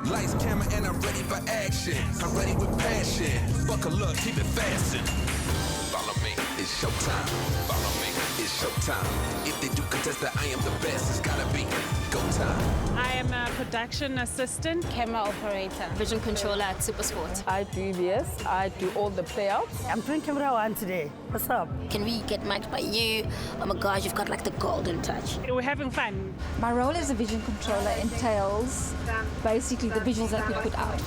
Lights, camera, and I'm ready for action. I'm ready with passion. Buckle up, keep it fastened. Follow me, it's showtime. Follow me, it's showtime. If they do contest that I am the best, it's gotta be go time. I am a production assistant, camera operator, vision controller at SuperSport. I do EVS, I do all the playouts. I'm doing camera one today. What's up? Can we get mic'd by you? Oh my gosh, you've got like the golden touch. We're having fun. My role as a vision controller entails basically the visuals that we put out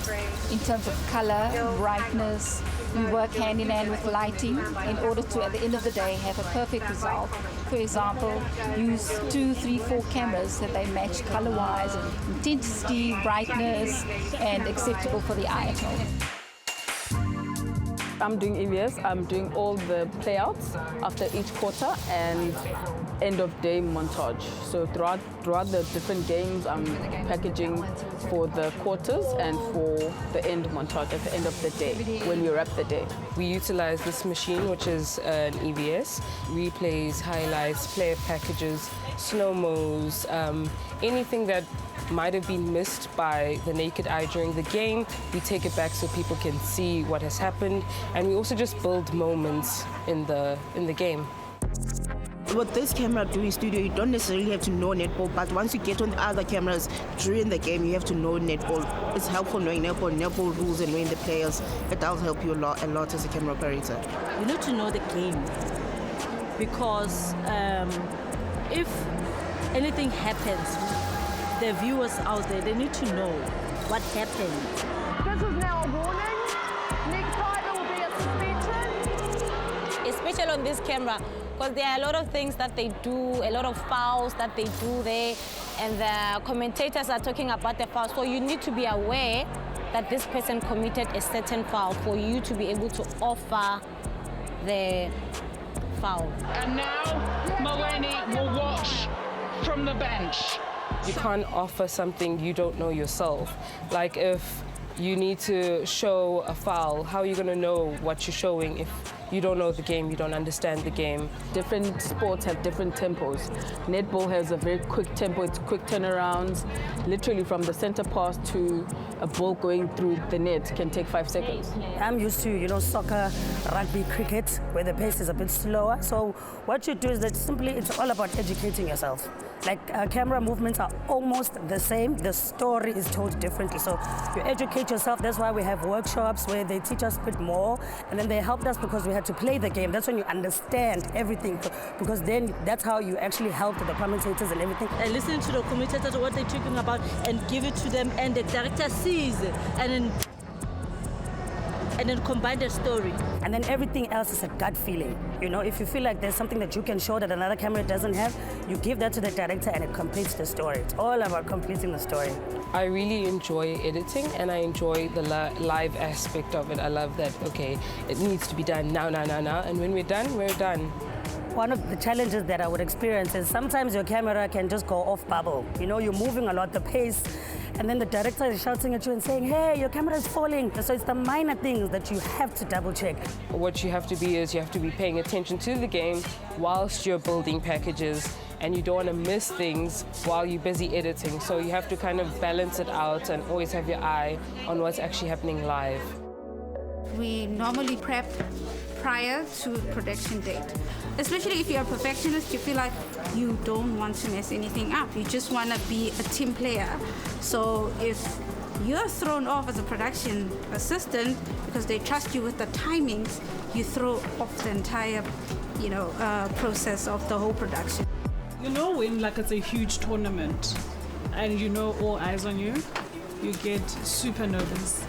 in terms of color, brightness. We work hand in hand with lighting in order to, at the end of the day, have a perfect result. For example, use 2, 3, 4 cameras that they match color-wise, intensity, brightness, and acceptable for the eye at home. I'm doing EVS, I'm doing all the playouts after each quarter and end of day montage. So throughout the different games, I'm packaging for the quarters and for the end montage at the end of the day, when we wrap the day. We utilize this machine, which is an EVS, replays, highlights, player packages, slow-mos, anything that might have been missed by the naked eye during the game. We take it back so people can see what has happened, and we also just build moments in the game. With this camera doing studio, you don't necessarily have to know netball, but once you get on the other cameras during the game, you have to know netball. It's helpful knowing netball rules and knowing the players. It does help you a lot as a camera operator. You need to know the game, because if anything happens, the viewers out there, they need to know what happened. This is now a warning. Next time it will be a suspension. Especially on this camera, because there are a lot of things that they do, a lot of fouls that they do there, and the commentators are talking about the fouls. So you need to be aware that this person committed a certain foul for you to be able to offer the foul. And now, Moeni will watch from the bench. You can't offer something you don't know yourself. Like if you need to show a foul, how are you going to know what you're showing if you don't know the game, you don't understand the game? Different sports have different tempos. Netball has a very quick tempo, it's quick turnarounds. Literally from the center pass to a ball going through the net can take 5 seconds. I'm used to, soccer, rugby, cricket, where the pace is a bit slower. So what you do is that simply it's all about educating yourself. Like camera movements are almost the same. The story is told differently. So you educate yourself. That's why we have workshops where they teach us a bit more. And then they helped us because we had to play the game. That's when you understand everything. Because then that's how you actually help the commentators and everything. And listen to the commentators, what they're talking about, and give it to them. And the director sees it. And then combine the story. And then everything else is a gut feeling. If you feel like there's something that you can show that another camera doesn't have, you give that to the director and it completes the story. It's all about completing the story. I really enjoy editing, and I enjoy the live aspect of it. I love that, okay, it needs to be done now, and when we're done, we're done. One of the challenges that I would experience is sometimes your camera can just go off bubble. You're moving a lot, the pace, and then the director is shouting at you and saying, hey, your camera is falling. So it's the minor things that you have to double check. What you have to be is you have to be paying attention to the game whilst you're building packages, and you don't want to miss things while you're busy editing. So you have to kind of balance it out and always have your eye on what's actually happening live. We normally prep prior to production date. Especially if you're a perfectionist, you feel like you don't want to mess anything up. You just want to be a team player. So if you're thrown off as a production assistant because they trust you with the timings, you throw off the entire, process of the whole production. When it's a huge tournament and all eyes on you, you get super nervous.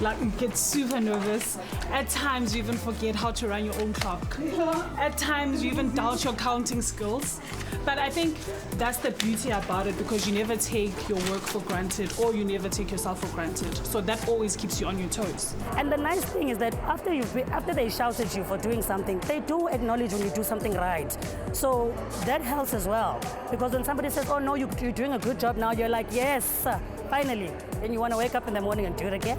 You get super nervous. At times, you even forget how to run your own clock. At times, you even doubt your counting skills. But I think that's the beauty about it, because you never take your work for granted, or you never take yourself for granted. So that always keeps you on your toes. And the nice thing is that after they shout at you for doing something, they do acknowledge when you do something right. So that helps as well. Because when somebody says, oh no, you're doing a good job now, you're like, yes, finally. Then you want to wake up in the morning and do it again.